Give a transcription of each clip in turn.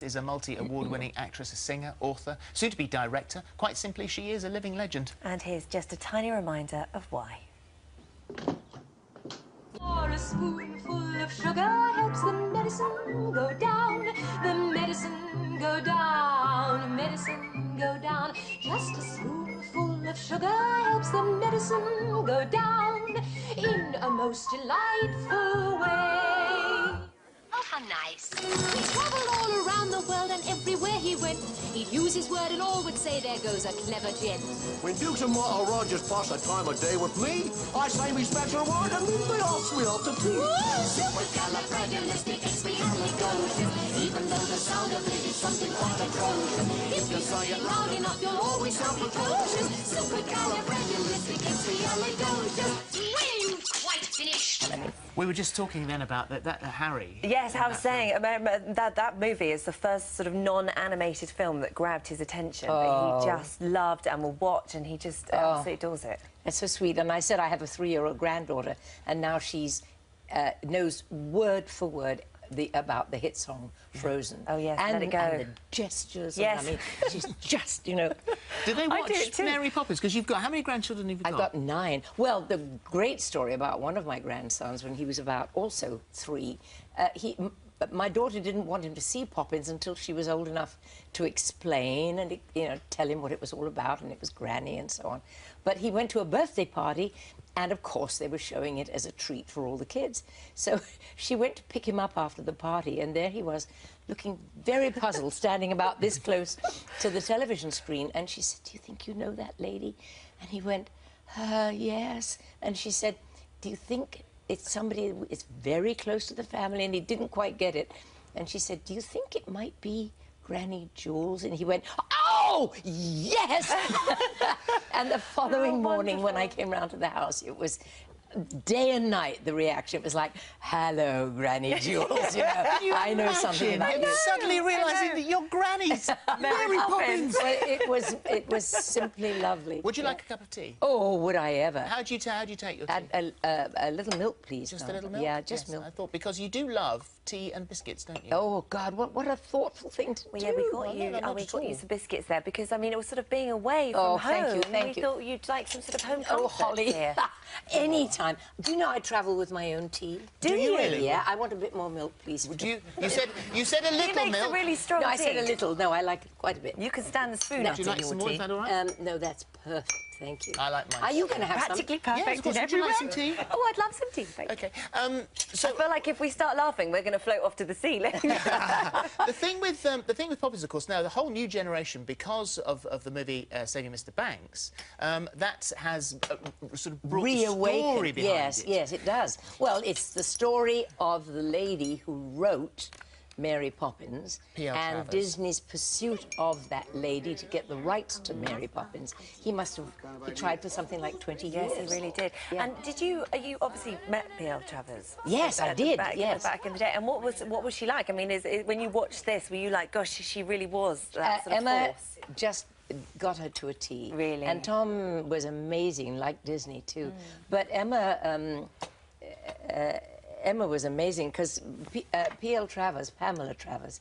Is a multi-award-winning actress, a singer, author, soon-to-be director. Quite simply, she is a living legend. And here's just a tiny reminder of why. For a spoonful of sugar helps the medicine go down, the medicine go down, medicine go down. Just a spoonful of sugar helps the medicine go down in a most delightful way. Oh, how nice. He traveled all around the world, and everywhere he went, he'd use his word and all would say, there goes a clever gent. When Dukes and Martha Rogers pass a time of day with me, I say me special word and they ask me off the tea. Supercalifragilisticexpialidocious, even though the sound of it is something quite atrocious. If you say it loud enough, you'll always sound precocious. Supercalifragilisticexpialidocious. When quite finished. We were just talking then about that Harry. Yes, I was saying that movie is the first sort of non-animated film that grabbed his attention, that he just loved and will watch, and he just absolutely adores it. It's so sweet. And I said I have a 3-year-old granddaughter, and now she's knows word for word about the hit song Frozen. Oh yes, and, Let It Go. And the gestures. Yes. And, I mean, she's just, you know. Do they watch Mary Poppins? Because you've got, how many grandchildren have you got? I've got 9. Well, the great story about one of my grandsons when he was about also 3, my daughter didn't want him to see Poppins until she was old enough to explain and, you know, tell him what it was all about, and it was Granny and so on. But he went to a birthday party, and of course they were showing it as a treat for all the kids. So she went to pick him up after the party, and there he was, looking very puzzled, standing about this close to the television screen. And she said, "Do you think you know that lady?" And he went, "Yes." And she said, "Do you think it's somebody it's very close to the family?" And he didn't quite get it. And she said, "Do you think it might be Granny Jules?" And he went, "Oh, yes!" And the following morning, when I came round to the house, it was day and night, the reaction. It was like, "Hello, Granny Jules," you know. I know something about you. Suddenly realising that your granny's Mary Poppins. Well, it was simply lovely. Would you like a cup of tea? Oh, would I ever? How do you take your tea? A little milk, please. Just a little milk? Yeah, just milk. I thought, because you do love tea and biscuits, don't you? Oh, God, what a thoughtful thing to do. Yeah, we got you some biscuits there, because, I mean, it was sort of being away from home. Thank you. We thought you'd like some sort of home Oh, comfort Holly, here. anytime. Do you know I travel with my own tea? Do you really? Yeah, I want a bit more milk, please. Would you said a little He makes milk. a really strong tea. No, I said a little. No, I like it quite a bit. You can stand the spoon No. up Would you in like your some more? tea. Is that all right? No, that's perfect. Thank you. I like mine. Are you going to have Practically some? perfect Yes, of course. in Would you every like some way. tea? Oh, I'd love some tea, thank you. Okay. So I feel like if we start laughing, we're going to float off to the ceiling. the thing with Poppins, of course, now the whole new generation, because of the movie Saving Mr. Banks, that has sort of brought the story behind it. Yes, it does. Well, it's the story of the lady who wrote Mary Poppins P.L. and Travers. Disney's pursuit of that lady to get the rights to Mary Poppins. He tried for something like 20 years. Yes, he really did. Yeah. And you obviously met P.L. Travers? Yes, I did, yes. Back in the day. And what was she like? I mean, when you watched this, were you like, gosh, she really was that sort of Emma force? just got her to a T. Really? And Tom was amazing, like Disney too. But Emma was amazing, because Pamela Travers,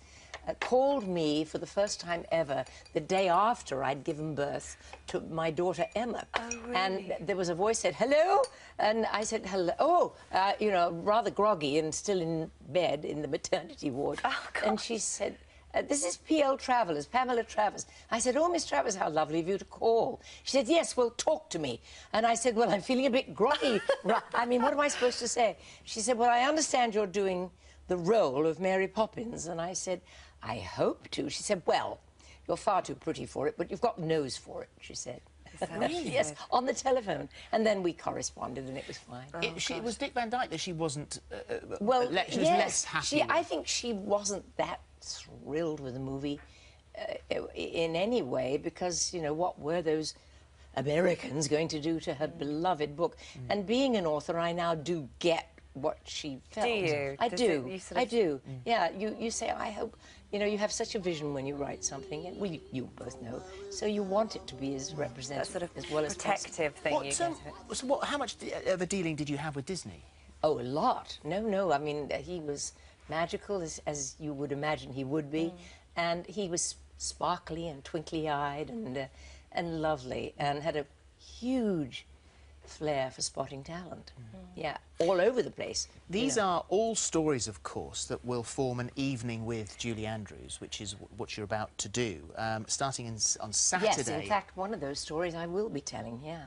called me for the first time ever the day after I'd given birth to my daughter Emma. Oh, really? And there was a voice said, "Hello?" And I said, "Hello." Oh, you know, rather groggy and still in bed in the maternity ward. Oh, God. And she said, "This is Pamela Travers." I said, "Oh, Miss Travers, how lovely of you to call." She said, "Yes, well, talk to me." And I said, "Well, I'm feeling a bit groggy." I mean, what am I supposed to say? She said, "Well, I understand you're doing the role of Mary Poppins." And I said, "I hope to." She said, "Well, you're far too pretty for it, but you've got nose for it," she said. Really? Yes, on the telephone. And then we corresponded, and it was fine. It was Dick Van Dyke that she wasn't. Well, she was less happy. I think she wasn't that thrilled with the movie in any way, because, you know, what were those Americans going to do to her beloved book? And being an author, I now do get what she felt. Do you? I do. I do. Mm. Yeah, you say, I hope, you know, you have such a vision when you write something, and you both know, so you want it to be as representative, That sort of as well as protective thing you get of it. So how much of a dealing did you have with Disney? Oh, a lot. No, I mean, he was magical, as you would imagine he would be. and he was sparkly and twinkly-eyed and lovely, and had a huge flair for spotting talent. Yeah, all over the place. These are all stories, of course, that will form an evening with Julie Andrews, which is what you're about to do, starting on Saturday. Yes, in fact, one of those stories I will be telling, yeah.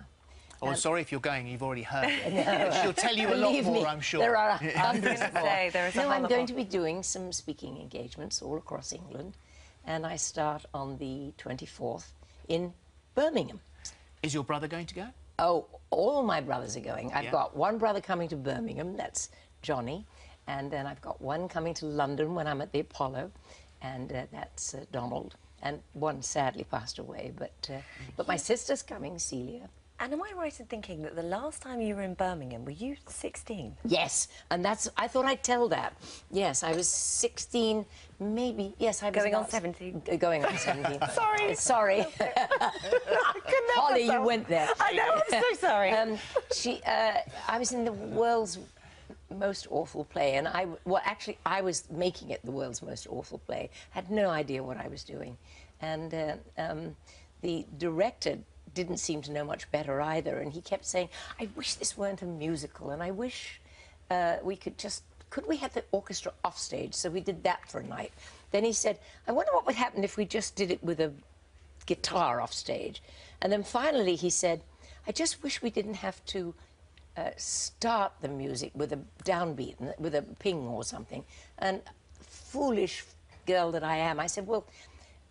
Oh, I'm sorry if you're going, you've already heard it. She'll tell you a lot Believe more, me, I'm sure. there are hundreds more. No, I'm going to be doing some speaking engagements all across England, and I start on the 24th in Birmingham. Is your brother going to go? Oh, all my brothers are going. I've got one brother coming to Birmingham, that's Johnny, and then I've got one coming to London when I'm at the Apollo, and that's Donald, and one sadly passed away, but my sister's coming, Celia. And am I right in thinking that the last time you were in Birmingham, were you 16? Yes, and I thought I'd tell that. Yes, I was 16, maybe. Yes, I was Going on 17. Going on 17. Sorry. Sorry. Holly, you went there. I know, I'm so sorry. I was in the world's most awful play, and actually, I was making it the world's most awful play. Had no idea what I was doing, and the director didn't seem to know much better either, and he kept saying, I wish this weren't a musical, and I wish could we have the orchestra off stage? So we did that for a night. Then he said, I wonder what would happen if we just did it with a guitar off stage. And then finally he said, I just wish we didn't have to start the music with a downbeat, with a ping or something. And foolish girl that I am, I said, well,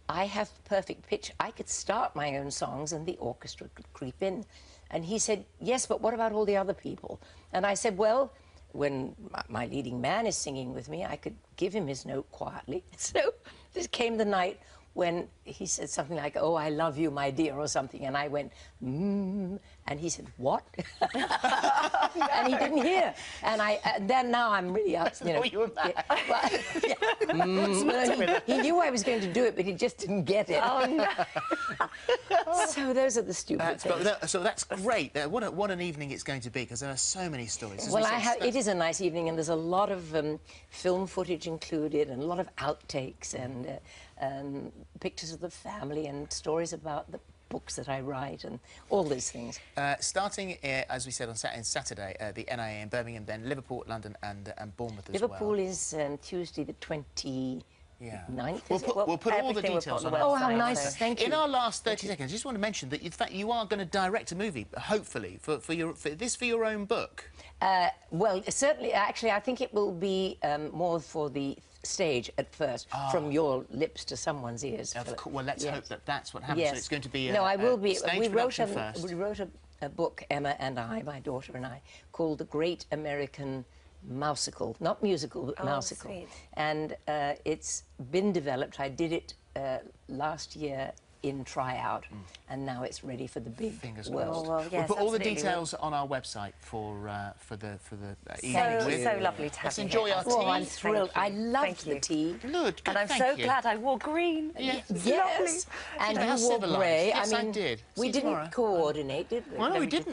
I have perfect pitch. I could start my own songs and the orchestra could creep in. And he said, yes, but what about all the other people? And I said, well, when my leading man is singing with me, I could give him his note quietly. So this came the night when he said something like, oh, I love you, my dear, or something. And I went, and he said, what? And he didn't hear. And then now I'm really up, you know. You were mad. He knew I was going to do it, but he just didn't get it. Oh, no. So those are the stupid things. So that's great. What an evening it's going to be, because there are so many stories. Well, it is a nice evening, and there's a lot of film footage included, and a lot of outtakes, and pictures of the family, and stories about the books that I write, and all these things. Starting, as we said, on Saturday, the NIA in Birmingham, then Liverpool, London, and Bournemouth as well. Liverpool is Tuesday the 29th. We'll put all the details on. Oh, how nice! Thank you. In our last 30 seconds, I just want to mention that in fact you are going to direct a movie, hopefully, for your own book. Well, certainly. Actually, I think it will be more for the stage at first, from your lips to someone's ears. Of course. Well, let's hope that that's what happens. Yes. So it's going to be no, I will be. Stage we wrote first. We wrote a book, Emma and I, my daughter and I, called The Great American Mousical, not musical, but mousical. Sweet. And it's been developed. I did it last year in tryout, and now it's ready for the big world. Well, yes, we'll put all the details on our website for the evening. So lovely to have Let's you enjoy here. our tea. Oh, I'm thrilled. I loved the tea. Good, And I'm so glad I wore green. Yeah. Yes, and How you wore civilised. grey. Yes, I mean, did. we See didn't tomorrow. coordinate, did we? Well, no, we didn't.